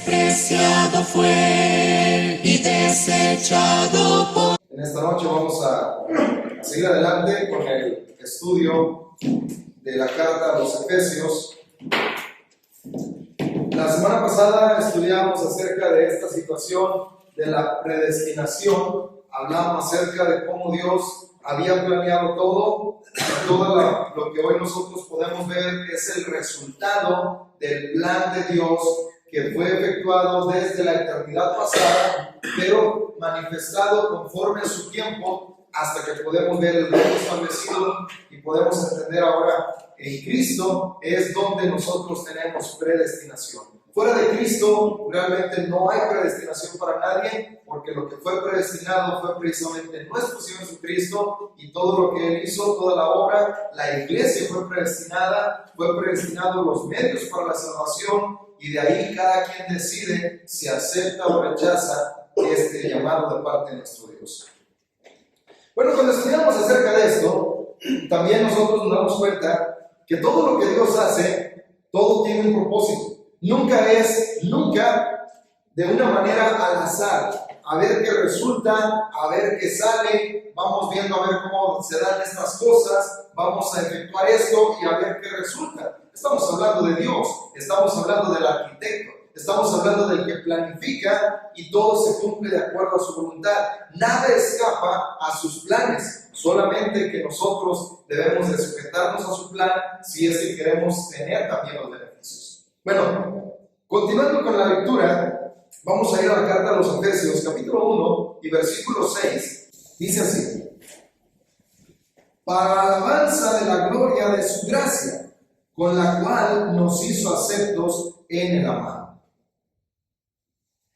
despreciado fue y desechado por... En esta noche vamos a seguir adelante con el estudio de la carta a los Efesios. La semana pasada estudiamos acerca de esta situación de la predestinación. Hablamos acerca de cómo Dios había planeado todo. Lo que hoy nosotros podemos ver es el resultado del plan de Dios que fue efectuado desde la eternidad pasada, pero manifestado conforme a su tiempo, hasta que podemos ver el reino establecido y podemos entender ahora en Cristo es donde nosotros tenemos predestinación. Fuera de Cristo realmente no hay predestinación para nadie, porque lo que fue predestinado fue precisamente nuestro Señor Jesucristo y todo lo que Él hizo, toda la obra. La iglesia fue predestinado los medios para la salvación, y de ahí cada quien decide si acepta o rechaza este llamado de parte de nuestro Dios. Bueno, cuando estudiamos acerca de esto, también nosotros nos damos cuenta que todo lo que Dios hace, todo tiene un propósito. Nunca es de una manera al azar, a ver qué resulta, a ver qué sale, vamos viendo a ver cómo se dan estas cosas, vamos a efectuar esto y a ver qué resulta. Estamos hablando de Dios, estamos hablando del arquitecto, estamos hablando del que planifica y todo se cumple de acuerdo a su voluntad. Nada escapa a sus planes, solamente que nosotros debemos de sujetarnos a su plan si es que queremos tener también los beneficios. Bueno, continuando con la lectura, vamos a ir a la carta a los Efesios, capítulo 1 y versículo 6. Dice así: para la alabanza de la gloria de su gracia, con la cual nos hizo aceptos en el amado.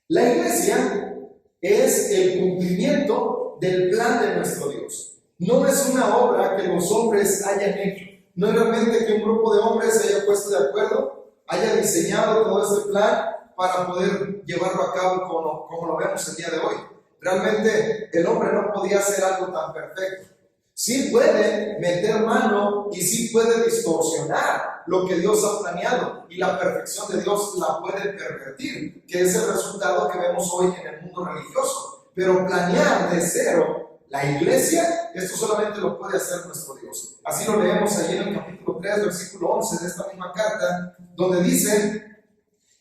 La iglesia es el cumplimiento del plan de nuestro Dios. No es una obra que los hombres hayan hecho. No es realmente que un grupo de hombres se haya puesto de acuerdo, haya diseñado todo este plan para poder llevarlo a cabo como lo vemos el día de hoy. Realmente el hombre no podía hacer algo tan perfecto. Sí puede meter mano y sí puede distorsionar lo que Dios ha planeado, y la perfección de Dios la puede pervertir, que es el resultado que vemos hoy en el mundo religioso. Pero planear de cero la iglesia, esto solamente lo puede hacer nuestro Dios. Así lo leemos allí en el capítulo 3, versículo 11 de esta misma carta, donde dice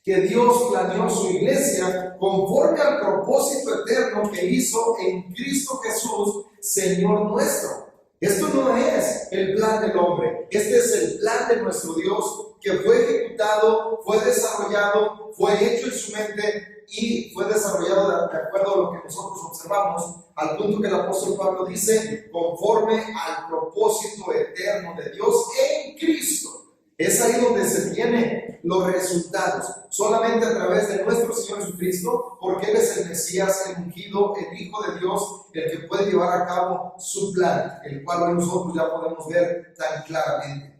que Dios planeó su iglesia conforme al propósito eterno que hizo en Cristo Jesús, Señor nuestro. Esto no es el plan del hombre, este es el plan de nuestro Dios, que fue ejecutado, fue desarrollado, fue hecho en su mente y fue desarrollado de acuerdo a lo que nosotros observamos, al punto que el apóstol Pablo dice, conforme al propósito eterno de Dios en Cristo. Es ahí donde se tienen los resultados, solamente a través de nuestro Señor Jesucristo, porque Él es el Mesías, el ungido, el Hijo de Dios, el que puede llevar a cabo su plan, el cual hoy nosotros ya podemos ver tan claramente.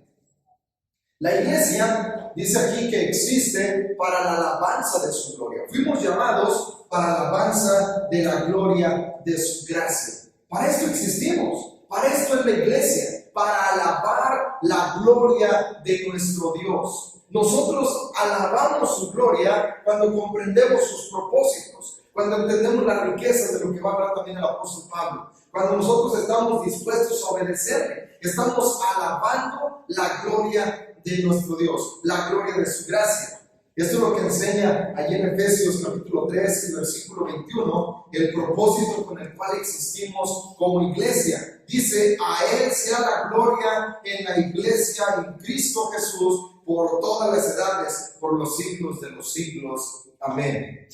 La iglesia dice aquí que existe para la alabanza de su gloria. Fuimos llamados para la alabanza de la gloria de su gracia. Para esto existimos, para esto es la iglesia, para alabar la gloria de nuestro Dios. Nosotros alabamos su gloria cuando comprendemos sus propósitos, cuando entendemos la riqueza de lo que va a hablar también el apóstol Pablo, cuando nosotros estamos dispuestos a obedecerle, estamos alabando la gloria de nuestro Dios, la gloria de su gracia. Esto es lo que enseña allí en Efesios capítulo 3 y versículo 21, el propósito con el cual existimos como iglesia. Dice, a Él sea la gloria en la iglesia, en Cristo Jesús, por todas las edades, por los siglos de los siglos. Amén.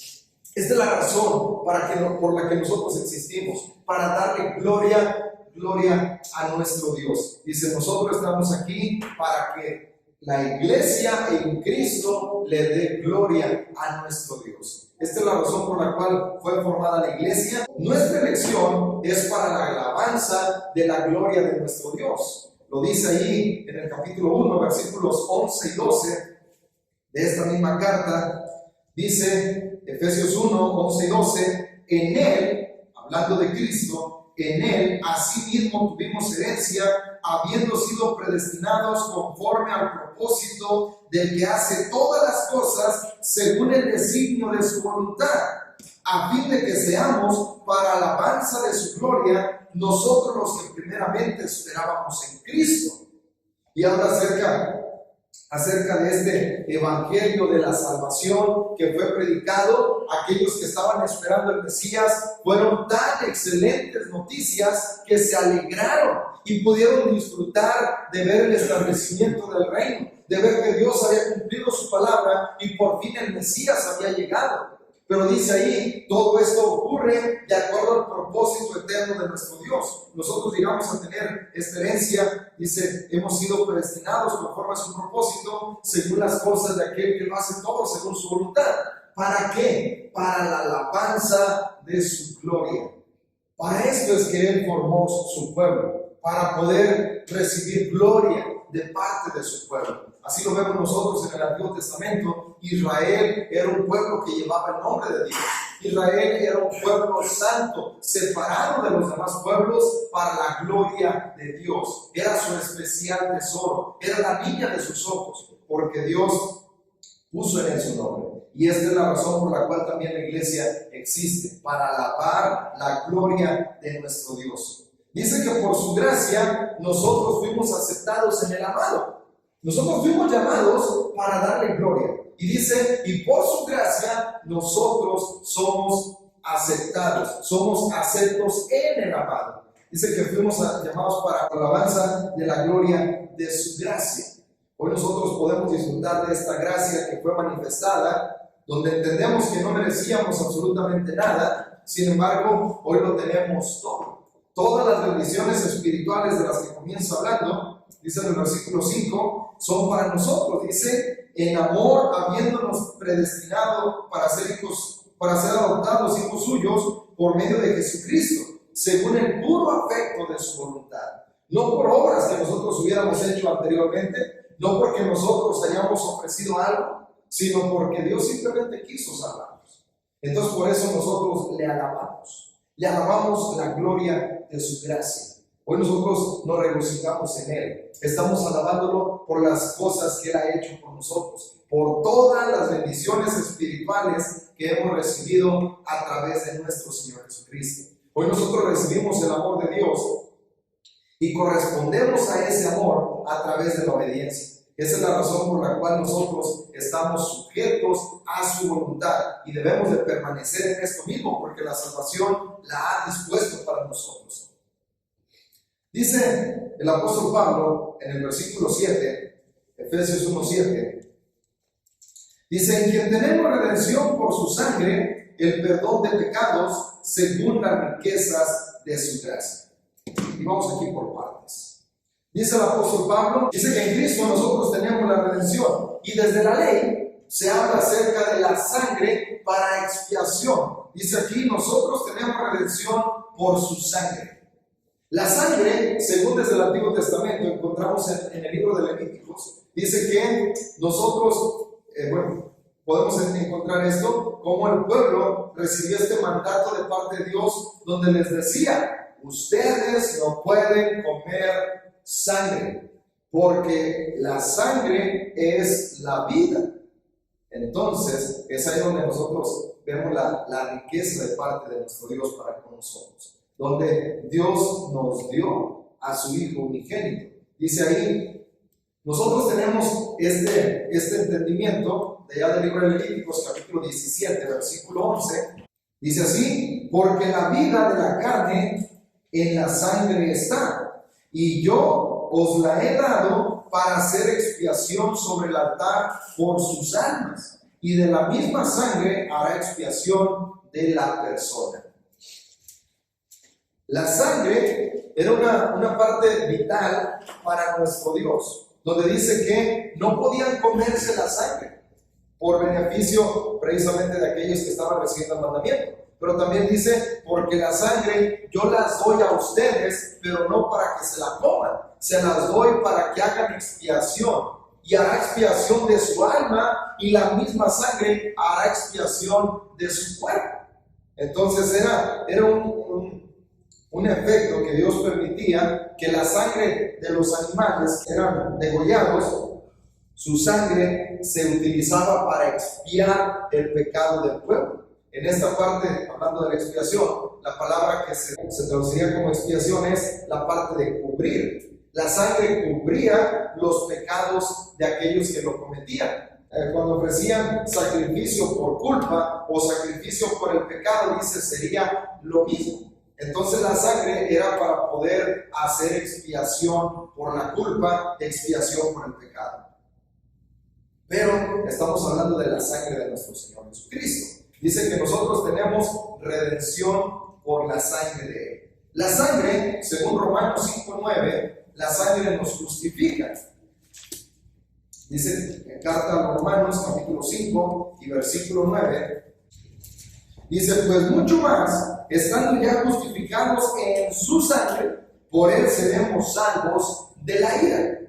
Esta es la razón por la que nosotros existimos, para darle gloria a nuestro Dios. Dice, nosotros estamos aquí para que la iglesia en Cristo le dé gloria a nuestro Dios. Esta es la razón por la cual fue formada la iglesia. Nuestra elección es para la alabanza de la gloria de nuestro Dios. Lo dice ahí en el capítulo 1, versículos 11 y 12 de esta misma carta. Dice Efesios 1, 11 y 12, en Él, hablando de Cristo, en Él asimismo tuvimos herencia, habiendo sido predestinados conforme al propósito del que hace todas las cosas según el designio de su voluntad, a fin de que seamos para alabanza de su gloria, nosotros los que primeramente esperábamos en Cristo. Y habla acerca de este evangelio de la salvación que fue predicado. Aquellos que estaban esperando el Mesías fueron tan excelentes noticias que se alegraron y pudieron disfrutar de ver el establecimiento del reino, de ver que Dios había cumplido su palabra y por fin el Mesías había llegado. Pero dice ahí, todo esto ocurre de acuerdo al propósito eterno de nuestro Dios. Nosotros llegamos a tener esta herencia, dice, hemos sido predestinados conforme a su propósito, según las cosas de aquel que lo hace todo según su voluntad. ¿Para qué? Para la alabanza de su gloria. Para esto es que Él formó su pueblo, para poder recibir gloria de parte de su pueblo. Así lo vemos nosotros en el Antiguo Testamento. Israel era un pueblo que llevaba el nombre de Dios. Israel era un pueblo santo, separado de los demás pueblos para la gloria de Dios. Era su especial tesoro, era la niña de sus ojos, porque Dios puso en él su nombre. Y esta es la razón por la cual también la iglesia existe, para alabar la gloria de nuestro Dios. Dice que por su gracia nosotros fuimos aceptados en el amado. Nosotros fuimos llamados para darle gloria. Y dice, y por su gracia nosotros somos aceptados, somos aceptos en el amado. Dice que fuimos llamados para la alabanza de la gloria de su gracia. Hoy nosotros podemos disfrutar de esta gracia que fue manifestada, donde entendemos que no merecíamos absolutamente nada. Sin embargo, hoy lo tenemos todo. Todas las bendiciones espirituales de las que comienzo hablando, dice en el versículo 5, son para nosotros. Dice, en amor, habiéndonos predestinado para ser adoptados hijos suyos por medio de Jesucristo, según el puro afecto de su voluntad. No por obras que nosotros hubiéramos hecho anteriormente, no porque nosotros hayamos ofrecido algo, sino porque Dios simplemente quiso salvarnos. Entonces por eso nosotros le alabamos la gloria de su gracia. Hoy nosotros nos regocijamos en Él, estamos alabándolo por las cosas que Él ha hecho por nosotros, por todas las bendiciones espirituales que hemos recibido a través de nuestro Señor Jesucristo. Hoy nosotros recibimos el amor de Dios y correspondemos a ese amor a través de la obediencia. Esa es la razón por la cual nosotros estamos sujetos a su voluntad y debemos de permanecer en esto mismo, porque la salvación la ha dispuesto para nosotros. Dice el apóstol Pablo en el versículo 7, Efesios 1:7, dice, en quien tenemos redención por su sangre, el perdón de pecados según las riquezas de su gracia. Y vamos aquí por partes. Dice el apóstol Pablo, dice que en Cristo nosotros tenemos la redención, y desde la ley se habla acerca de la sangre para expiación. Dice aquí, nosotros tenemos redención por su sangre. La sangre, según desde el Antiguo Testamento encontramos en el libro de Levíticos, dice que nosotros, podemos encontrar esto, como el pueblo recibió este mandato de parte de Dios, donde les decía, ustedes no pueden comer sangre, porque la sangre es la vida. Entonces, es ahí donde nosotros vemos la riqueza de parte de nuestro Dios para con nosotros, donde Dios nos dio a su Hijo unigénito. Dice ahí, nosotros tenemos este entendimiento de allá del libro de Levíticos, capítulo 17, versículo 11. Dice así, porque la vida de la carne en la sangre está, y yo os la he dado para hacer expiación sobre el altar por sus almas, y de la misma sangre hará expiación de la persona. La sangre era una parte vital para nuestro Dios, donde dice que no podían comerse la sangre por beneficio precisamente de aquellos que estaban recibiendo el mandamiento. Pero también dice, porque la sangre yo las doy a ustedes, pero no para que se la coman, se las doy para que hagan expiación, y hará expiación de su alma, y la misma sangre hará expiación de su cuerpo. Entonces era un un efecto que Dios permitía que la sangre de los animales que eran degollados, su sangre se utilizaba para expiar el pecado del pueblo. En esta parte, hablando de la expiación, la palabra que se traduciría como expiación es la parte de cubrir. La sangre cubría los pecados de aquellos que lo cometían. Cuando ofrecían sacrificio por culpa o sacrificio por el pecado, dice, sería lo mismo. Entonces la sangre era para poder hacer expiación por la culpa, expiación por el pecado. Pero estamos hablando de la sangre de nuestro Señor Jesucristo. Dice que nosotros tenemos redención por la sangre de Él. La sangre, según Romanos 5:9, la sangre nos justifica. Dice en carta a los Romanos, capítulo 5 y versículo 9, dice, pues mucho más, estando ya justificados en su sangre, por Él seremos salvos de la ira.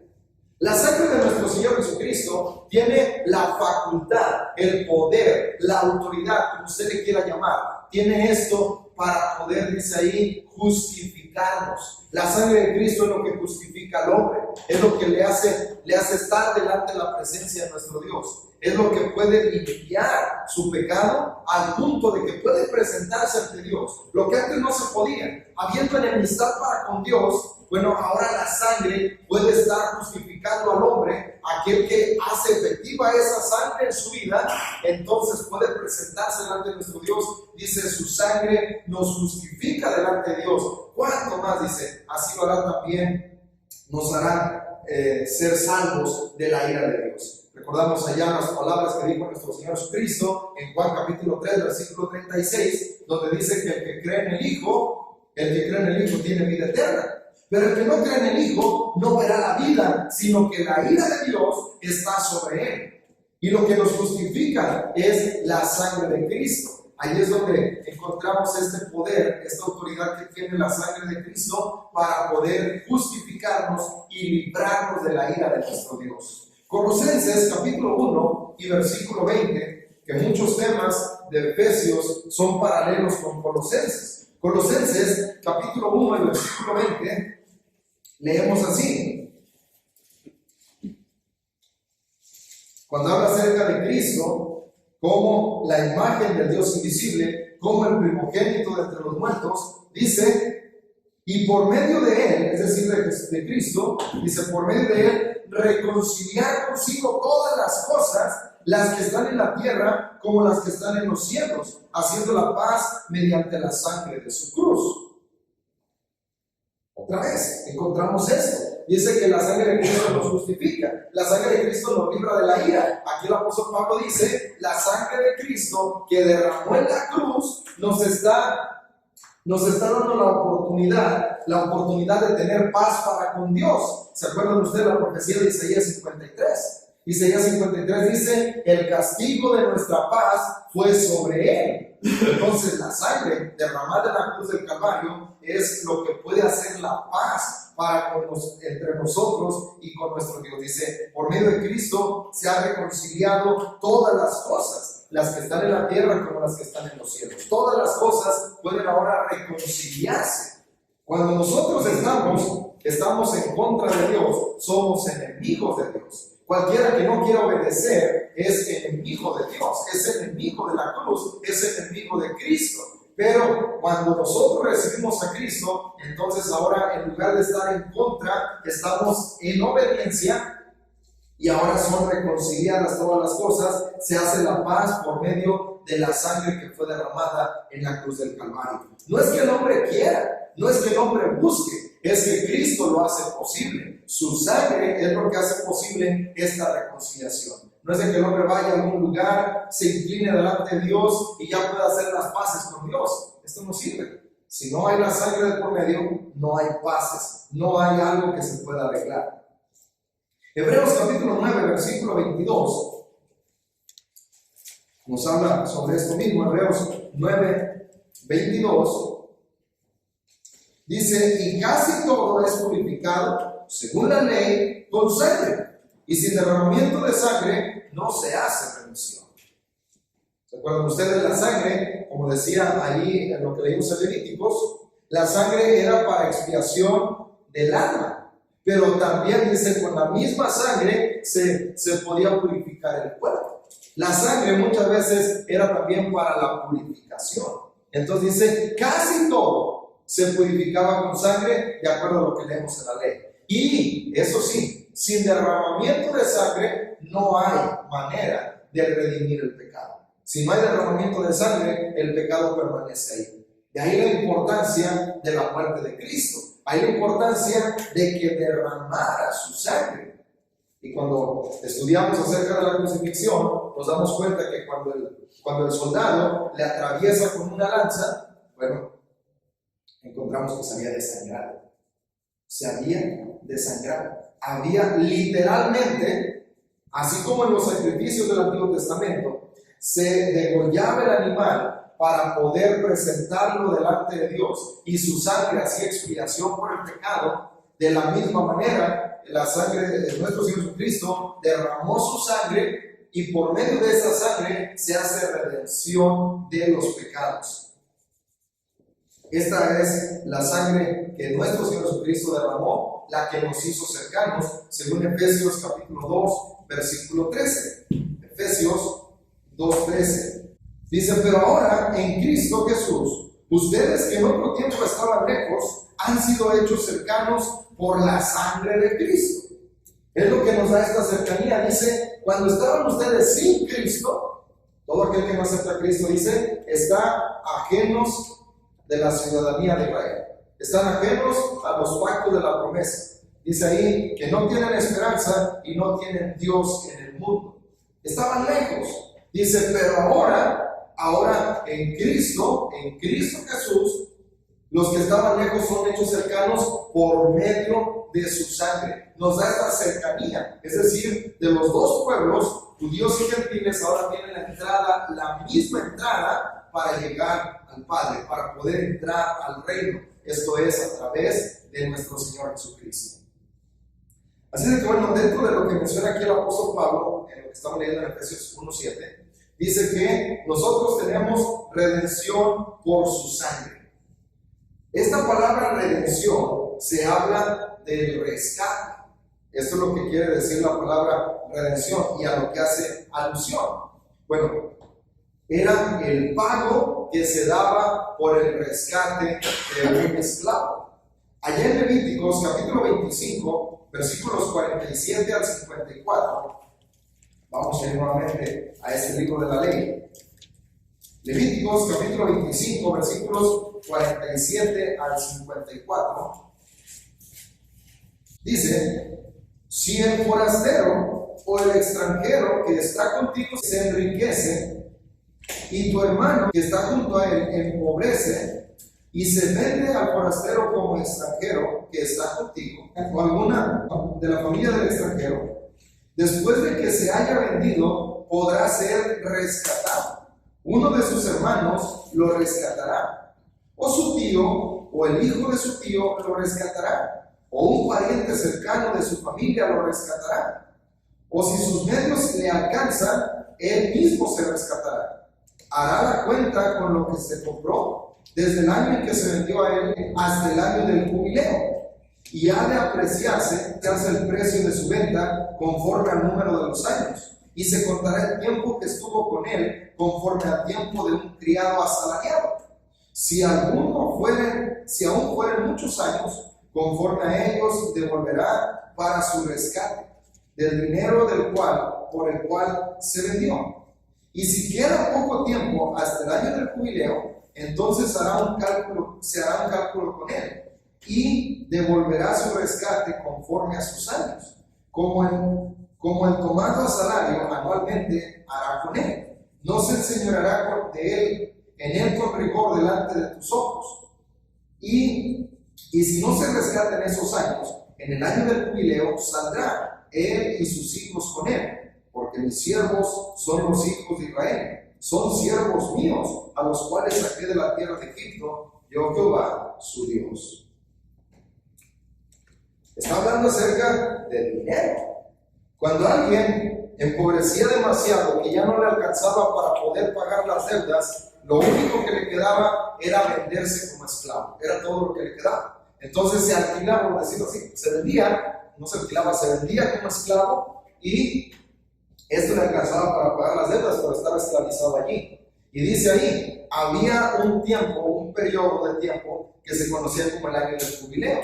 La sangre de nuestro Señor Jesucristo tiene la facultad, el poder, la autoridad, como usted le quiera llamar. Tiene esto para poder, dice ahí, justificarnos. La sangre de Cristo es lo que justifica al hombre. Es lo que le hace estar delante de la presencia de nuestro Dios. Es lo que puede limpiar su pecado al punto de que puede presentarse ante Dios. Lo que antes no se podía. Habiendo enemistad para con Dios, bueno, ahora la sangre puede estar justificando al hombre, aquel que hace efectiva esa sangre en su vida, entonces puede presentarse delante de nuestro Dios. Dice, su sangre nos justifica delante de Dios. ¿Cuánto más? Dice, así lo hará también, nos hará ser salvos de la ira de Dios. Recordamos allá las palabras que dijo nuestro Señor Jesucristo en Juan capítulo 3, versículo 36, donde dice que el que cree en el Hijo tiene vida eterna. Pero el que no cree en el Hijo no verá la vida, sino que la ira de Dios está sobre él. Y lo que nos justifica es la sangre de Cristo. Ahí es donde encontramos este poder, esta autoridad que tiene la sangre de Cristo para poder justificarnos y librarnos de la ira de nuestro Dios. Colosenses capítulo 1 y versículo 20, que muchos temas de Efesios son paralelos con Colosenses. Colosenses capítulo 1 y versículo 20, leemos así. Cuando habla acerca de Cristo como la imagen del Dios invisible, como el primogénito de entre los muertos, dice, y por medio de Él, es decir, de Cristo, dice, por medio de Él, reconciliar consigo todas las cosas, las que están en la tierra como las que están en los cielos, haciendo la paz mediante la sangre de su cruz. Otra vez, encontramos esto. Dice que la sangre de Cristo nos justifica. La sangre de Cristo nos libra de la ira. Aquí el apóstol Pablo dice, la sangre de Cristo que derramó en la cruz nos está dando la oportunidad de tener paz para con Dios. ¿Se acuerdan ustedes de la profecía de Isaías 53? Isaías 53 dice, el castigo de nuestra paz fue sobre él. Entonces la sangre derramada en la cruz del Calvario es lo que puede hacer la paz entre nosotros y con nuestro Dios. Dice, por medio de Cristo se ha reconciliado todas las cosas, las que están en la tierra como las que están en los cielos. Todas las cosas pueden ahora reconciliarse. Cuando nosotros estamos en contra de Dios, somos enemigos de Dios. Cualquiera que no quiera obedecer es enemigo de Dios, es enemigo de la cruz, es enemigo de Cristo. Pero cuando nosotros recibimos a Cristo, entonces ahora en lugar de estar en contra, estamos en obediencia y ahora son reconciliadas todas las cosas, se hace la paz por medio de la sangre que fue derramada en la cruz del Calvario. No es que el hombre quiera, no es que el hombre busque, es que Cristo lo hace posible. Su sangre es lo que hace posible esta reconciliación. No es de que el hombre vaya a algún lugar, se incline delante de Dios y ya pueda hacer las paces con Dios. Esto no sirve. Si no hay la sangre de por medio, no hay paces, no hay algo que se pueda arreglar. Hebreos capítulo 9, versículo 22, nos habla sobre esto mismo. Hebreos 9, 22. Dice, y casi todo es purificado, según la ley, con sangre. Y sin derramamiento de sangre no se hace remisión. ¿Se acuerdan ustedes? La sangre, como decía allí en lo que leímos en Levíticos, La sangre era para expiación del alma, pero también dice, con la misma sangre se podía purificar el cuerpo. La sangre muchas veces era también para la purificación. Entonces dice, casi todo se purificaba con sangre de acuerdo a lo que leemos en la ley. Y eso sí, sin derramamiento de sangre no hay manera de redimir el pecado. Si no hay derramamiento de sangre, el pecado permanece ahí. De ahí la importancia de la muerte de Cristo. Hay la importancia de que derramara su sangre. Y cuando estudiamos acerca de la crucifixión, nos damos cuenta que cuando el soldado le atraviesa con una lanza, bueno, encontramos que se había desangrado. Se había desangrado. Había literalmente, así como en los sacrificios del Antiguo Testamento, se degollaba el animal para poder presentarlo delante de Dios y su sangre hacía expiación por el pecado. De la misma manera, la sangre de nuestro Señor Jesucristo derramó su sangre y por medio de esa sangre se hace redención de los pecados. Esta es la sangre que nuestro Señor Jesucristo derramó, la que nos hizo cercanos, según Efesios capítulo 2, versículo 13. Efesios 2:13. Dice, pero ahora en Cristo Jesús, ustedes que en otro tiempo estaban lejos, han sido hechos cercanos por la sangre de Cristo. Es lo que nos da esta cercanía. Dice, cuando estaban ustedes sin Cristo, todo aquel que no acepta a Cristo, dice, está ajenos de la ciudadanía de Israel. Están ajenos a los pactos de la promesa. Dice ahí que no tienen esperanza y no tienen Dios en el mundo. Estaban lejos. Dice, pero ahora en Cristo Jesús, los que estaban lejos son hechos cercanos por medio de su sangre. Nos da esta cercanía, es decir, de los dos pueblos, judíos y gentiles, ahora tienen la misma entrada para llegar al Padre, para poder entrar al reino. Esto es a través de nuestro Señor Jesucristo. Así de que bueno, dentro de lo que menciona aquí el apóstol Pablo, en lo que estamos leyendo en Efesios 1:7, dice que nosotros tenemos redención por su sangre. Esta palabra redención se habla del rescate. Esto es lo que quiere decir la palabra redención y a lo que hace alusión. Bueno, era el pago que se daba por el rescate de un esclavo. Allá en Levíticos capítulo 25, versículos 47 al 54, vamos a ir nuevamente a ese libro de la ley. Levíticos capítulo 25, versículos 47 al 54. Dice, si el forastero o el extranjero que está contigo se enriquece y tu hermano que está junto a él empobrece y se vende al forastero como extranjero que está contigo, o alguna de la familia del extranjero, después de que se haya vendido, podrá ser rescatado. Uno de sus hermanos lo rescatará, o su tío, o el hijo de su tío lo rescatará, o un pariente cercano de su familia lo rescatará, o si sus medios le alcanzan, él mismo se rescatará. Hará la cuenta con lo que se compró, desde el año en que se vendió a él hasta el año del jubileo, y ha de apreciarse el precio de su venta conforme al número de los años, y se contará el tiempo que estuvo con él conforme al tiempo de un criado asalariado. Si aún fueren muchos años, conforme a ellos devolverá para su rescate del dinero por el cual se vendió. Y si queda poco tiempo hasta el año del jubileo, entonces se hará un cálculo con él y devolverá su rescate conforme a sus años, como el tomando a salario anualmente hará con él. No se enseñoreará en él con rigor delante de tus ojos. Y si no se rescata en esos años, en el año del jubileo saldrá él y sus hijos con él, porque mis siervos son los hijos de Israel, son siervos míos, a los cuales saqué de la tierra de Egipto, yo Jehová, su Dios. Está hablando acerca del dinero. Cuando alguien empobrecía demasiado que ya no le alcanzaba para poder pagar las deudas, lo único que le quedaba era venderse como esclavo, era todo lo que le quedaba. Entonces se alquilaba, por decirlo así, se vendía, no se alquilaba, se vendía como esclavo y esto le alcanzaba para pagar las deudas, pero estaba esclavizado allí. Y dice ahí, había un tiempo, un periodo de tiempo que se conocía como el año del jubileo.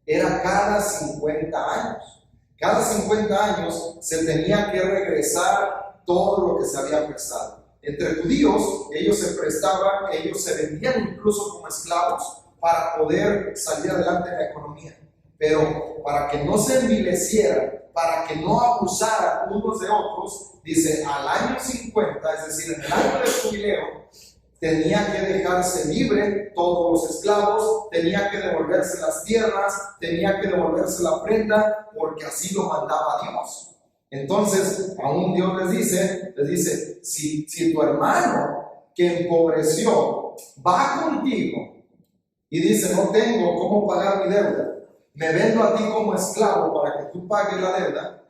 Era cada 50 años. Cada 50 años se tenía que regresar todo lo que se había prestado. Entre judíos, ellos se prestaban, ellos se vendían incluso como esclavos para poder salir adelante en la economía. Pero para que no se envilecieran, para que no abusaran unos de otros, dice, al año 50, es decir, en el año del jubileo, tenía que dejarse libre todos los esclavos, tenía que devolverse las tierras, tenía que devolverse la prenda, porque así lo mandaba Dios. Entonces, aún Dios les dice, si tu hermano que empobreció va contigo y dice, no tengo cómo pagar mi deuda, me vendo a ti como esclavo para que tú pagues la deuda,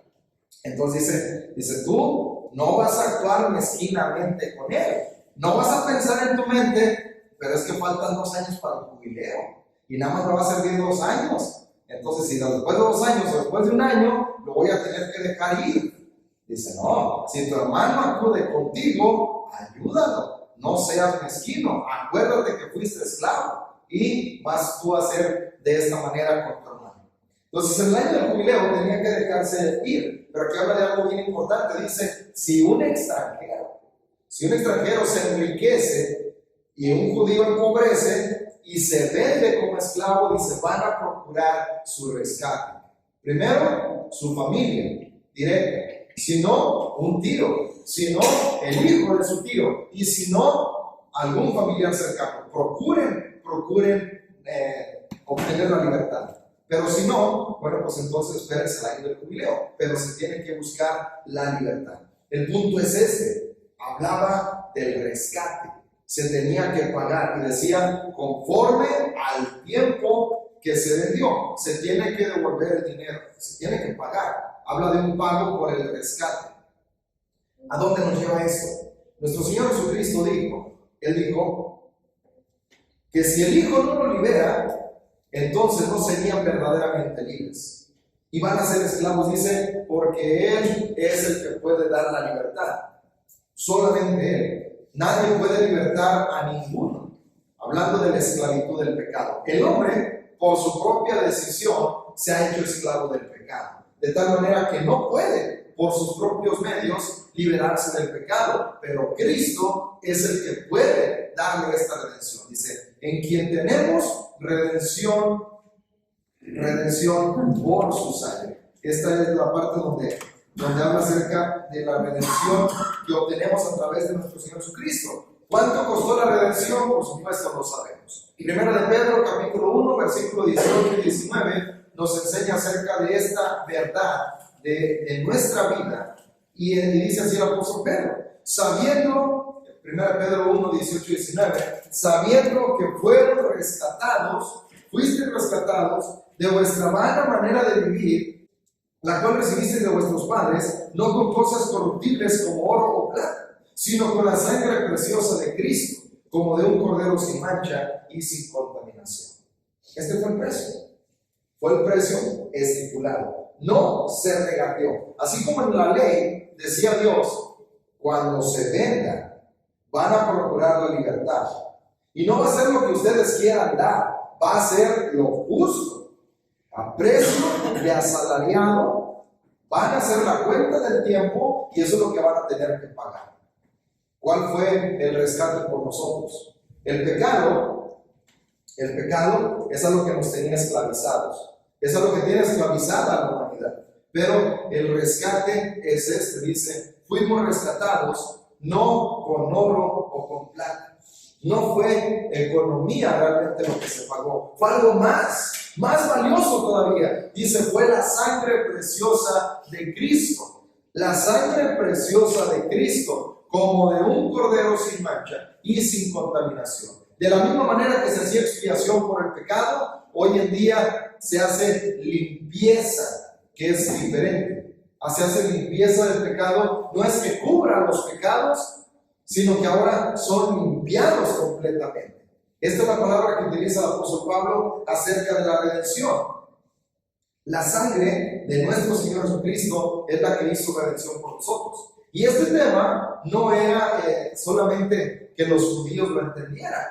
entonces dice, tú no vas a actuar mezquinamente con él, no vas a pensar en tu mente, pero es que faltan 2 años para el jubileo y nada más me va a servir 2 años. Entonces, si después de 2 años o después de 1 año, lo voy a tener que dejar ir. Dice, no, si tu hermano acude contigo, ayúdalo, no seas mezquino, acuérdate que fuiste esclavo y vas tú a hacer de esta manera con tu hermano. Entonces, en el año del jubileo tenía que dejarse ir, pero aquí habla de algo bien importante. Dice, si un extranjero se enriquece y un judío empobrece y se vende como esclavo, dice, van a procurar su rescate. Primero, su familia directa, si no, un tío, si no, el hijo de su tío, y si no, algún familiar cercano. Procuren obtener la libertad. Pero si no, bueno, pues entonces espérense el año del jubileo, pero se tiene que buscar la libertad. El punto es este. Hablaba del rescate, se tenía que pagar y decía conforme al tiempo que se vendió, se tiene que devolver el dinero, se tiene que pagar. Habla de un pago por el rescate. ¿A dónde nos lleva esto? Nuestro Señor Jesucristo dijo que si el Hijo no lo libera, entonces no serían verdaderamente libres y van a ser esclavos, dice, porque Él es el que puede dar la libertad. Solamente Él. Nadie puede libertar a ninguno. Hablando de la esclavitud del pecado. El hombre, por su propia decisión, se ha hecho esclavo del pecado. De tal manera que no puede, por sus propios medios, liberarse del pecado. Pero Cristo es el que puede darle esta redención. Dice, en quien tenemos redención por su sangre. Esta es la parte donde habla acerca de la redención que obtenemos a través de nuestro Señor Jesucristo. ¿Cuánto costó la redención? Por supuesto lo sabemos. Primera de Pedro, capítulo 1, versículo 18 y 19, nos enseña acerca de esta verdad de nuestra vida. Y dice así el apóstol Pedro, sabiendo, Primera de Pedro 1, 18 y 19, sabiendo que fuisteis rescatados de vuestra vana manera de vivir, la cual recibisteis de vuestros padres, no con cosas corruptibles como oro o plata, sino con la sangre preciosa de Cristo, como de un cordero sin mancha y sin contaminación. Este fue el precio. Fue el precio estipulado. No se regateó. Así como en la ley decía Dios, cuando se venda, van a procurar la libertad. Y no va a ser lo que ustedes quieran dar, va a ser lo justo. A precio de asalariado, van a hacer la cuenta del tiempo y eso es lo que van a tener que pagar. ¿Cuál fue el rescate por nosotros? El pecado es algo que nos tenía esclavizados, es algo que tiene esclavizada a la humanidad. Pero el rescate es este, dice, fuimos rescatados no con oro o con plata. No fue economía realmente lo que se pagó, fue algo más valioso todavía. Dice, fue la sangre preciosa de Cristo. La sangre preciosa de Cristo, como de un cordero sin mancha y sin contaminación. De la misma manera que se hacía expiación por el pecado, hoy en día se hace limpieza, que es diferente. Se hace limpieza del pecado, no es que cubra los pecados, sino que ahora son limpiados completamente. Esta es la palabra que utiliza el apóstol Pablo acerca de la redención. La sangre de nuestro Señor Jesucristo es la que hizo redención por nosotros. Y este tema no era solamente que los judíos lo entendieran.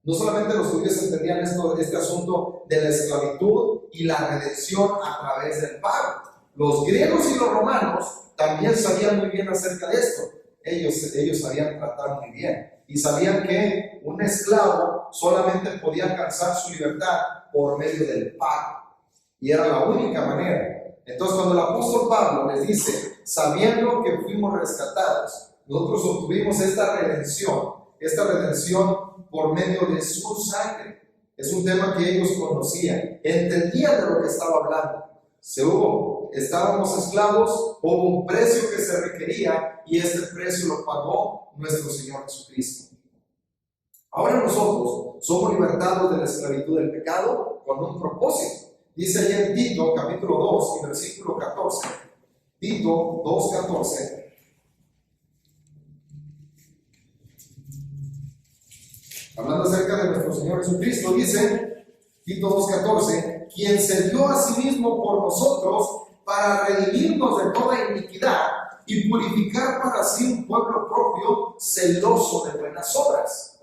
No solamente los judíos entendían este asunto de la esclavitud y la redención a través del pago. Los griegos y los romanos también sabían muy bien acerca de esto. Ellos sabían tratar muy bien. Y sabían que un esclavo solamente podía alcanzar su libertad por medio del pago. Y era la única manera. Entonces, cuando el apóstol Pablo les dice, sabiendo que fuimos rescatados, nosotros obtuvimos esta redención por medio de su sangre. Es un tema que ellos conocían, entendían de lo que estaba hablando. Estábamos esclavos, hubo un precio que se requería y este precio lo pagó nuestro Señor Jesucristo. Ahora nosotros somos libertados de la esclavitud del pecado con un propósito. Dice ahí en Tito, capítulo 2, y versículo 14. Tito 2:14. Hablando acerca de nuestro Señor Jesucristo, dice Tito 2:14, quien se dio a sí mismo por nosotros para redimirnos de toda iniquidad y purificar para sí un pueblo propio celoso de buenas obras.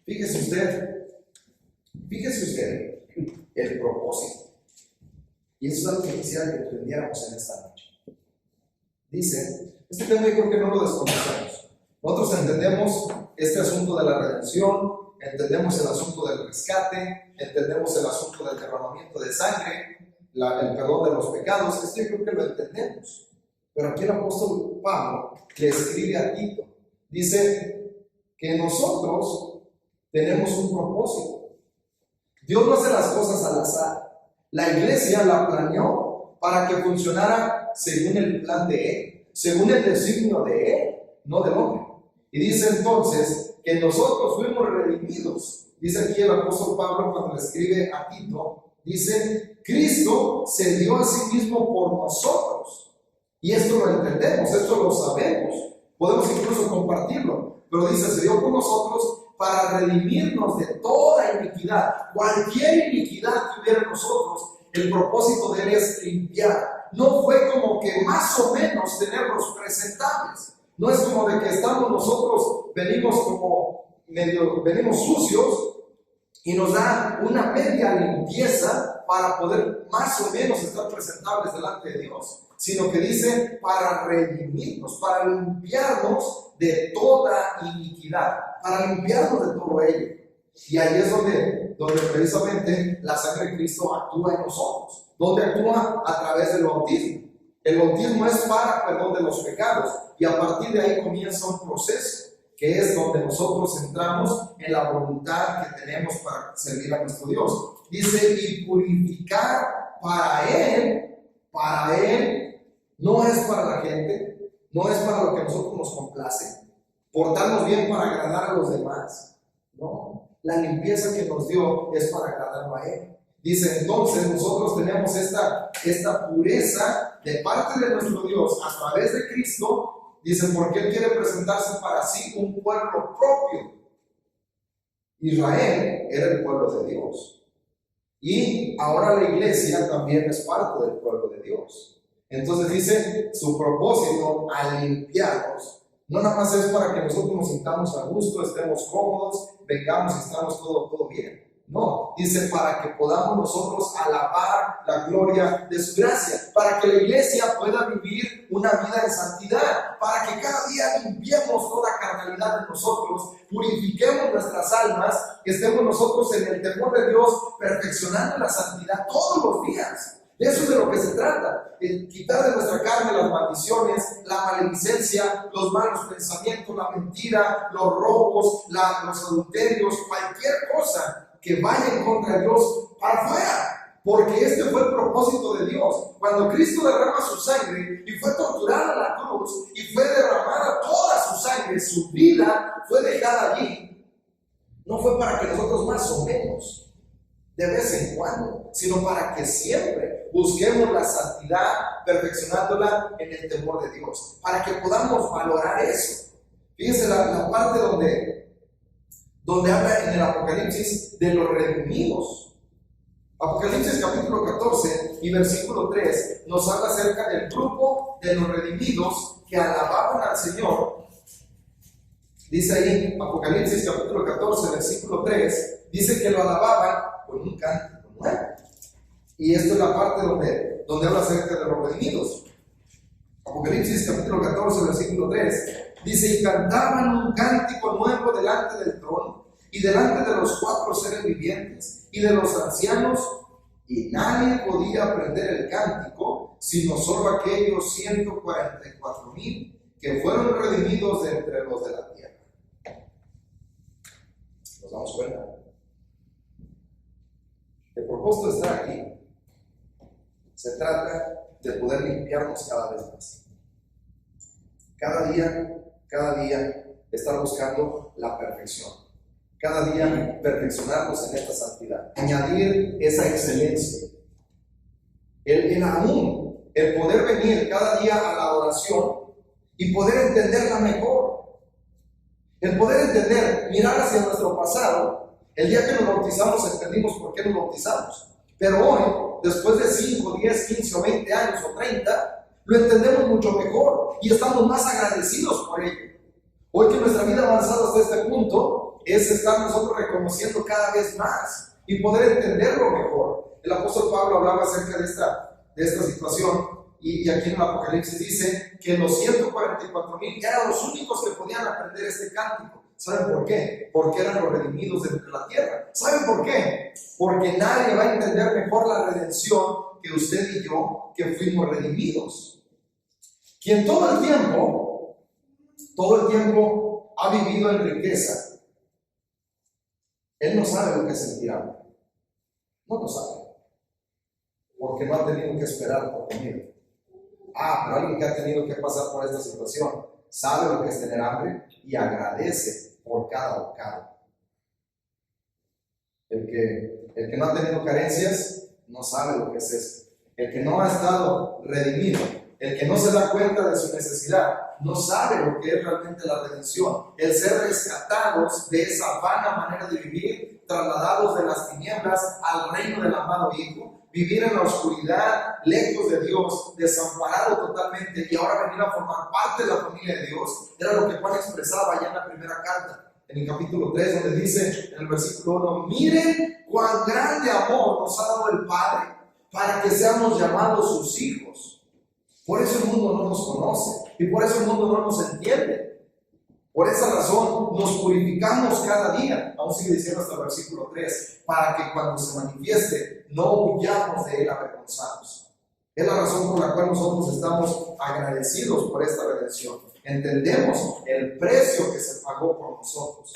Fíjese usted el propósito. Y eso es algo que quisiera que entendiéramos en esta noche. Dice, este tema yo creo que no lo desconocemos. Nosotros entendemos este asunto de la redención, entendemos el asunto del rescate, entendemos el asunto del derramamiento de sangre, el perdón de los pecados. Esto yo creo que lo entendemos. Pero aquí el apóstol Pablo le escribe a Tito, dice que nosotros tenemos un propósito. Dios no hace las cosas al azar. La iglesia la planeó para que funcionara según el plan de Él, según el designio de Él, no del hombre. Y dice entonces que nosotros fuimos redimidos. Dice aquí el apóstol Pablo cuando le escribe a Tito, dice, Cristo se dio a sí mismo por nosotros. Y esto lo entendemos, esto lo sabemos. Podemos incluso compartirlo. Pero dice, se dio por nosotros para redimirnos de toda iniquidad. Cualquier iniquidad que hubiera en nosotros, el propósito de Él es limpiar. No fue como que más o menos tenerlos presentables. No es como de que estamos nosotros, venimos sucios y nos da una media limpieza para poder más o menos estar presentables delante de Dios, sino que dice para redimirnos, para limpiarnos de toda iniquidad, para limpiarnos de todo ello. Y ahí es donde precisamente la sangre de Cristo actúa en nosotros, donde actúa a través del bautismo. El bautismo es para perdón de los pecados y a partir de ahí comienza un proceso que es donde nosotros entramos en la voluntad que tenemos para servir a nuestro Dios. Dice, y purificar para Él, no es para la gente, no es para lo que a nosotros nos complace, portarnos bien para agradar a los demás. No, la limpieza que nos dio es para agradarlo a Él. Dice, entonces nosotros tenemos esta pureza de parte de nuestro Dios a través de Cristo. Dice, porque Él quiere presentarse para sí un pueblo propio. Israel era el pueblo de Dios. Y ahora la iglesia también es parte del pueblo de Dios. Entonces dice, su propósito al limpiarnos, no nada más es para que nosotros nos sintamos a gusto, estemos cómodos, vengamos y estamos todo bien. No, dice para que podamos nosotros alabar la gloria de su gracia, para que la iglesia pueda vivir una vida en santidad, para que cada día limpiemos toda carnalidad de nosotros, purifiquemos nuestras almas, que estemos nosotros en el temor de Dios, perfeccionando la santidad todos los días. De eso es de lo que se trata, el quitar de nuestra carne las maldiciones, la maledicencia, los malos pensamientos, la mentira, los robos, los adulterios, cualquier cosa que vaya en contra de Dios para afuera, porque este fue el propósito de Dios. Cuando Cristo derrama su sangre y fue torturado en la cruz y fue derramada toda su sangre, su vida fue dejada allí, no fue para que nosotros más o menos, de vez en cuando, sino para que siempre busquemos la santidad, perfeccionándola en el temor de Dios, para que podamos valorar eso. Fíjense la parte donde habla en el Apocalipsis de los redimidos. Apocalipsis capítulo 14 y versículo 3 nos habla acerca del grupo de los redimidos que alababan al Señor. Dice ahí, Apocalipsis capítulo 14, versículo 3, dice que lo alababan con un cántico nuevo. Y esto es la parte donde habla acerca de los redimidos. Apocalipsis capítulo 14, versículo 3, dice, y cantaban un cántico nuevo delante del trono, y delante de los 4 seres vivientes, y de los ancianos, y nadie podía aprender el cántico, sino solo aquellos 144,000 que fueron redimidos de entre los de la tierra. ¿Nos damos cuenta? El propósito de estar aquí se trata de poder limpiarnos cada vez más. Cada día estar buscando la perfección. Cada día perfeccionarnos en esta santidad. Añadir esa excelencia. El poder venir cada día a la oración y poder entenderla mejor. El poder entender, mirar hacia nuestro pasado. El día que nos bautizamos entendimos por qué nos bautizamos. Pero hoy, después de 5, 10, 15 o 20 años o 30, lo entendemos mucho mejor y estamos más agradecidos por ello. Hoy que nuestra vida ha avanzado hasta este punto, es estar nosotros reconociendo cada vez más y poder entenderlo mejor. El apóstol Pablo hablaba acerca de esta situación y aquí en el Apocalipsis dice que los 144,000 eran los únicos que podían aprender este cántico. ¿Saben por qué? Porque eran los redimidos de la tierra. ¿Saben por qué? Porque nadie va a entender mejor la redención que usted y yo, que fuimos redimidos. Quien todo el tiempo ha vivido en riqueza, él no sabe lo que es sentir hambre. No lo sabe. Porque no ha tenido que esperar por comida. Pero alguien que ha tenido que pasar por esta situación sabe lo que es tener hambre y agradece por cada bocado. El que no ha tenido carencias no sabe lo que es eso. El que no ha estado redimido, el que no se da cuenta de su necesidad, no sabe lo que es realmente la redención. El ser rescatados de esa vana manera de vivir, trasladados de las tinieblas al reino del amado Hijo, vivir en la oscuridad, lejos de Dios, desamparado totalmente, y ahora venir a formar parte de la familia de Dios, era lo que Juan expresaba allá en la primera carta, en el capítulo 3, donde dice en el versículo 1, miren cuán grande amor nos ha dado el Padre para que seamos llamados sus hijos. Por eso el mundo no nos conoce y por eso el mundo no nos entiende. Por esa razón nos purificamos cada día, aún sigue diciendo hasta el versículo 3, para que cuando se manifieste no huyamos de él avergonzados. Es la razón por la cual nosotros estamos agradecidos por esta redención. Entendemos el precio que se pagó por nosotros.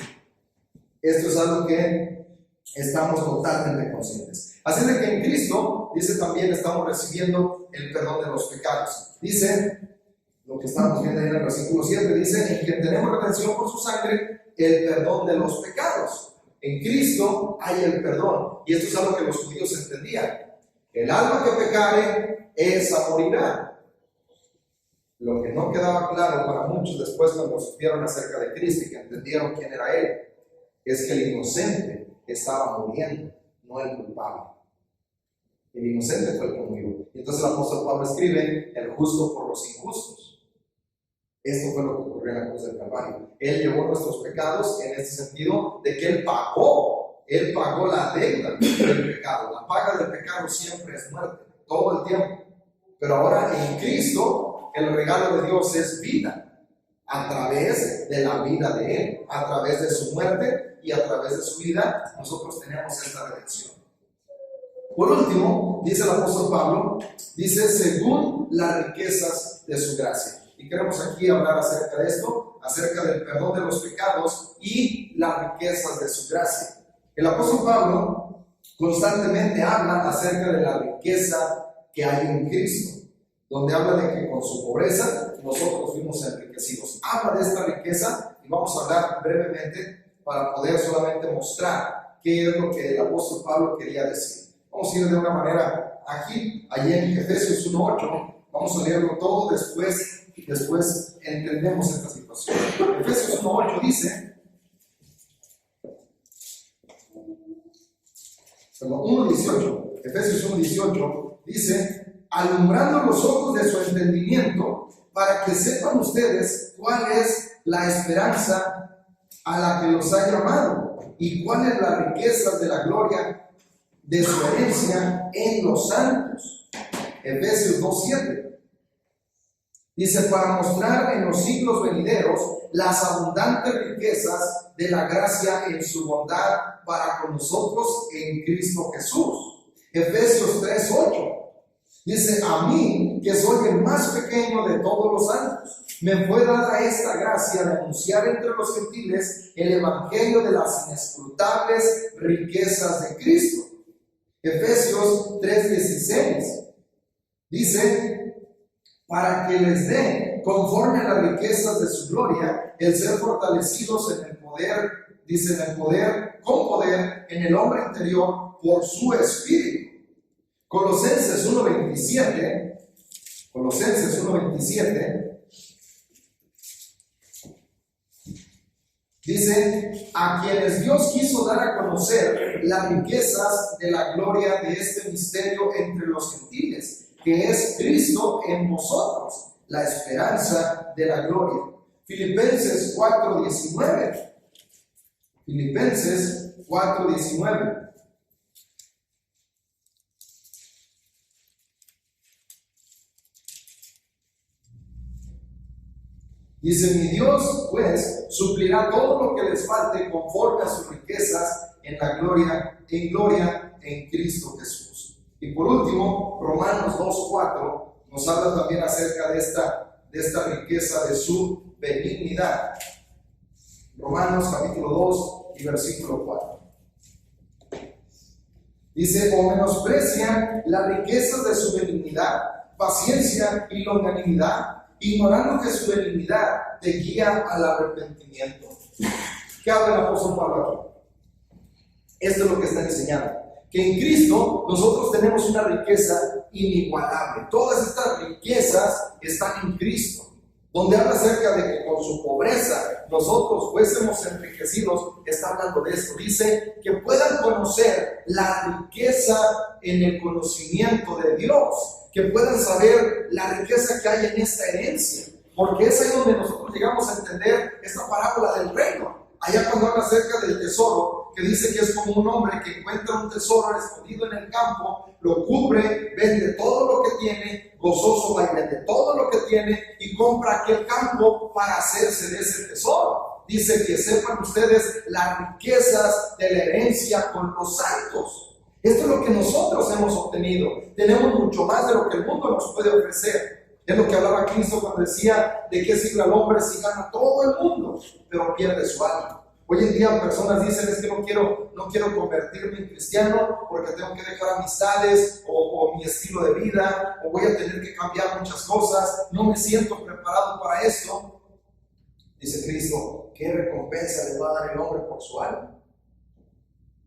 Esto es algo que estamos totalmente conscientes. Así de que en Cristo, dice también, estamos recibiendo el perdón de los pecados. Dice, lo que estamos viendo ahí en el versículo 7, dice, en que tenemos redención por su sangre, el perdón de los pecados. En Cristo hay el perdón. Y esto es algo que los judíos entendían. El alma que pecare, esa morirá. Lo que no quedaba claro para muchos después cuando supieron acerca de Cristo y que entendieron quién era Él, es que el inocente estaba muriendo, no el culpable. El inocente fue el que murió. Y entonces el apóstol Pablo escribe, el justo por los injustos. Esto fue lo que ocurrió en la cruz del Calvario. Él llevó nuestros pecados en ese sentido de que Él pagó la deuda del pecado. La paga del pecado siempre es muerte, todo el tiempo. Pero ahora en Cristo, el regalo de Dios es vida, a través de la vida de Él, a través de su muerte y a través de su vida, nosotros tenemos esta redención. Por último, dice el apóstol Pablo, dice, según las riquezas de su gracia. Y queremos aquí hablar acerca de esto, acerca del perdón de los pecados y las riquezas de su gracia. El apóstol Pablo constantemente habla acerca de la riqueza que hay en Cristo, donde habla de que con su pobreza nosotros fuimos enriquecidos. Habla de esta riqueza y vamos a hablar brevemente para poder solamente mostrar qué es lo que el apóstol Pablo quería decir. Vamos a ir de una manera aquí, allí en Efesios 1:8, vamos a leerlo todo, después después entendemos esta situación. Efesios 1:8 dice, perdón, 1:18, Efesios 1:18 dice, alumbrando los ojos de su entendimiento, para que sepan ustedes cuál es la esperanza a la que los ha llamado y cuáles las riquezas de la gloria de su herencia en los santos. Efesios 2:7 dice, para mostrar en los siglos venideros las abundantes riquezas de la gracia en su bondad para con nosotros en Cristo Jesús. Efesios 3:8 dice, a mí, que soy el más pequeño de todos los santos, me fue dada esta gracia de anunciar entre los gentiles el evangelio de las inescrutables riquezas de Cristo. Efesios 3:16 dice, para que les dé, conforme a las riquezas de su gloria, el ser fortalecidos en el poder, dice, en el poder, con poder, en el hombre interior, por su espíritu. Colosenses 1:27 dice, a quienes Dios quiso dar a conocer las riquezas de la gloria de este misterio entre los gentiles, que es Cristo en vosotros, la esperanza de la gloria. Filipenses 4:19. Filipenses 4:19. Dice, mi Dios, pues, suplirá todo lo que les falte conforme a sus riquezas en la gloria, en Cristo Jesús. Y por último, Romanos 2:4 nos habla también acerca de esta riqueza de su benignidad. Romanos capítulo 2 y versículo 4. Dice, o menosprecian las riquezas de su benignidad, paciencia y longanimidad, ignorando que su benignidad te guía al arrepentimiento. ¿Qué habla el apóstol Pablo aquí? Esto es lo que está enseñando. Que en Cristo nosotros tenemos una riqueza inigualable. Todas estas riquezas están en Cristo. Donde habla acerca de que con su pobreza nosotros fuésemos enriquecidos, está hablando de esto. Dice que puedan conocer la riqueza en el conocimiento de Dios, que puedan saber la riqueza que hay en esta herencia, porque es ahí donde nosotros llegamos a entender esta parábola del reino. Allá cuando habla acerca del tesoro, que dice que es como un hombre que encuentra un tesoro escondido en el campo, lo cubre, vende todo lo que tiene, gozoso va y vende todo lo que tiene y compra aquel campo para hacerse de ese tesoro. Dice que sepan ustedes las riquezas de la herencia con los santos. Esto es lo que nosotros hemos obtenido. Tenemos mucho más de lo que el mundo nos puede ofrecer. Es lo que hablaba Cristo cuando decía, ¿de qué sirve al hombre si gana todo el mundo, pero pierde su alma? Hoy en día personas dicen, es que no quiero convertirme en cristiano porque tengo que dejar amistades o mi estilo de vida, o voy a tener que cambiar muchas cosas, no me siento preparado para esto. Dice Cristo, ¿qué recompensa le va a dar el hombre por su alma?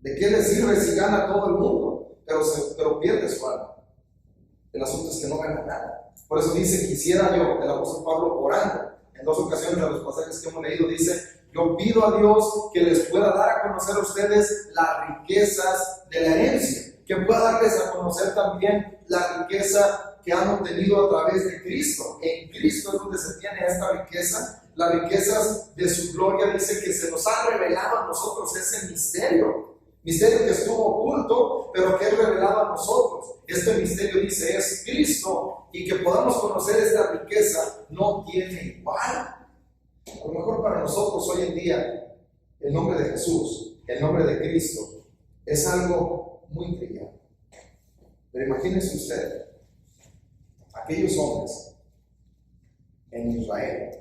¿De qué le sirve si gana todo el mundo, pero pierde su alma? El asunto es que no gana nada. Por eso dice, quisiera yo, el apóstol Pablo orando, en dos ocasiones de los pasajes que hemos leído, dice, yo pido a Dios que les pueda dar a conocer a ustedes las riquezas de la herencia, que pueda darles a conocer también la riqueza que han obtenido a través de Cristo. En Cristo es donde se tiene esta riqueza, las riquezas de su gloria. Dice que se nos ha revelado a nosotros ese misterio que estuvo oculto, pero que es revelado a nosotros. Este misterio, dice, es Cristo, y que podamos conocer esta riqueza no tiene igual. A lo mejor para nosotros hoy en día el nombre de Jesús, el nombre de Cristo, es algo muy trivial. Pero imagínense usted, aquellos hombres en Israel,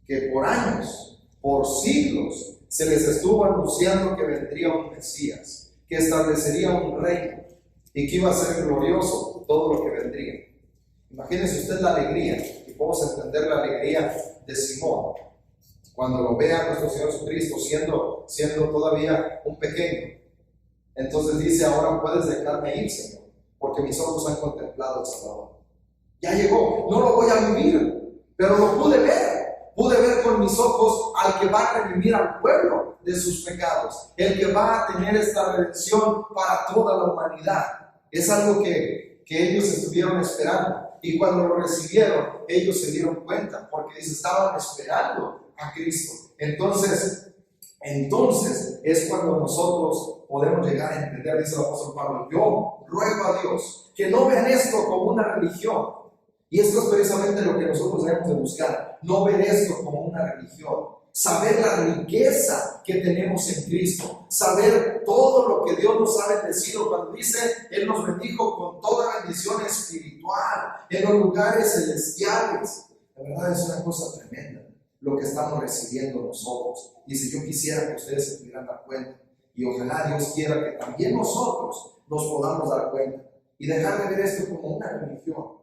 que por años, por siglos, se les estuvo anunciando que vendría un Mesías, que establecería un reino y que iba a ser glorioso todo lo que vendría. Imagínense usted la alegría, y podemos entender la alegría de Simón cuando lo ve a nuestro Señor Jesucristo siendo todavía un pequeño. Entonces dice, ahora puedes dejarme ir, Señor, porque mis ojos han contemplado al Salvador. Ya llegó. No lo voy a vivir, pero lo pude ver. Pude ver con mis ojos al que va a redimir al pueblo de sus pecados, el que va a tener esta redención para toda la humanidad. Es algo que ellos estuvieron esperando. Y cuando lo recibieron, ellos se dieron cuenta, porque estaban esperando a Cristo. Entonces es cuando nosotros podemos llegar a entender, dice el apóstol Pablo, yo ruego a Dios que no vean esto como una religión. Y esto es precisamente lo que nosotros debemos de buscar, no ver esto como una religión, saber la riqueza que tenemos en Cristo, saber todo lo que Dios nos ha bendecido cuando dice, Él nos bendijo con toda bendición espiritual en los lugares celestiales. La verdad es una cosa tremenda lo que estamos recibiendo nosotros. Dice, yo quisiera que ustedes se pudieran dar cuenta, y ojalá Dios quiera que también nosotros nos podamos dar cuenta y dejar de ver esto como una religión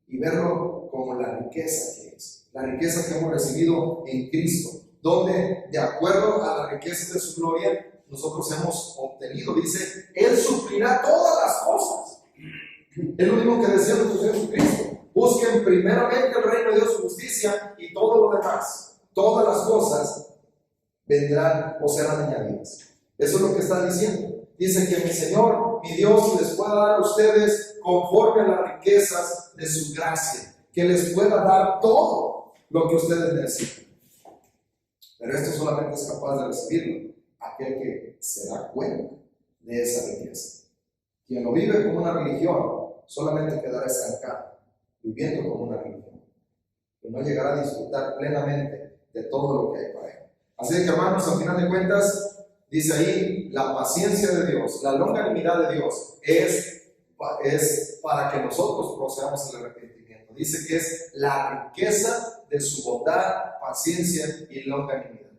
y verlo como la riqueza que es, la riqueza que hemos recibido en Cristo, donde de acuerdo a la riqueza de su gloria nosotros hemos obtenido, dice, Él suplirá todas las cosas. Es lo mismo que decía nuestro Señor Jesucristo. Busquen primeramente el reino de Dios, su justicia, y todo lo demás, todas las cosas vendrán o serán añadidas. Eso es lo que está diciendo. Dice que mi Señor, mi Dios, les pueda dar a ustedes conforme a las riquezas de su gracia, que les pueda dar todo lo que ustedes necesitan. Pero esto solamente es capaz de recibirlo aquel que se da cuenta de esa riqueza. Quien lo vive como una religión solamente quedará estancado, viviendo como una religión, y no llegará a disfrutar plenamente de todo lo que hay para él. Así que, hermanos, al final de cuentas, dice ahí, la paciencia de Dios, la longanimidad de Dios es para que nosotros procedamos al arrepentimiento. Dice que es la riqueza de su bondad, paciencia y longanimidad.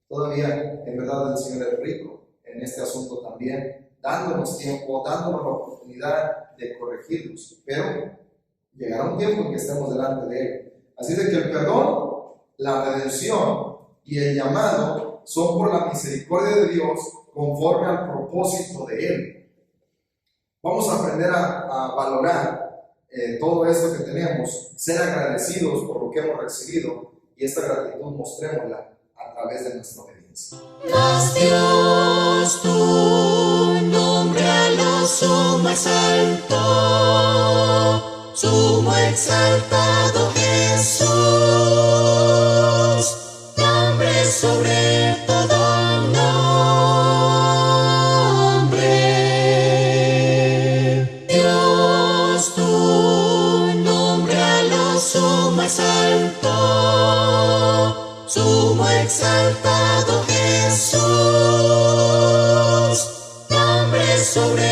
Todavía, en verdad, el Señor es rico en este asunto también, dándonos tiempo, dándonos la oportunidad de corregirnos, pero llegará un tiempo en que estemos delante de Él. Así de que el perdón, la redención y el llamado son por la misericordia de Dios conforme al propósito de Él. Vamos a aprender a valorar todo esto que tenemos, ser agradecidos por lo que hemos recibido, y esta gratitud mostrémosla a través de nuestra obediencia. Mas Dios, tu nombre a lo sumo exaltó, sumo exaltado Jesús, nombre sobre todo nombre. Dios, tu nombre a lo sumo exaltó, sumo exaltado Jesús, nombre sobre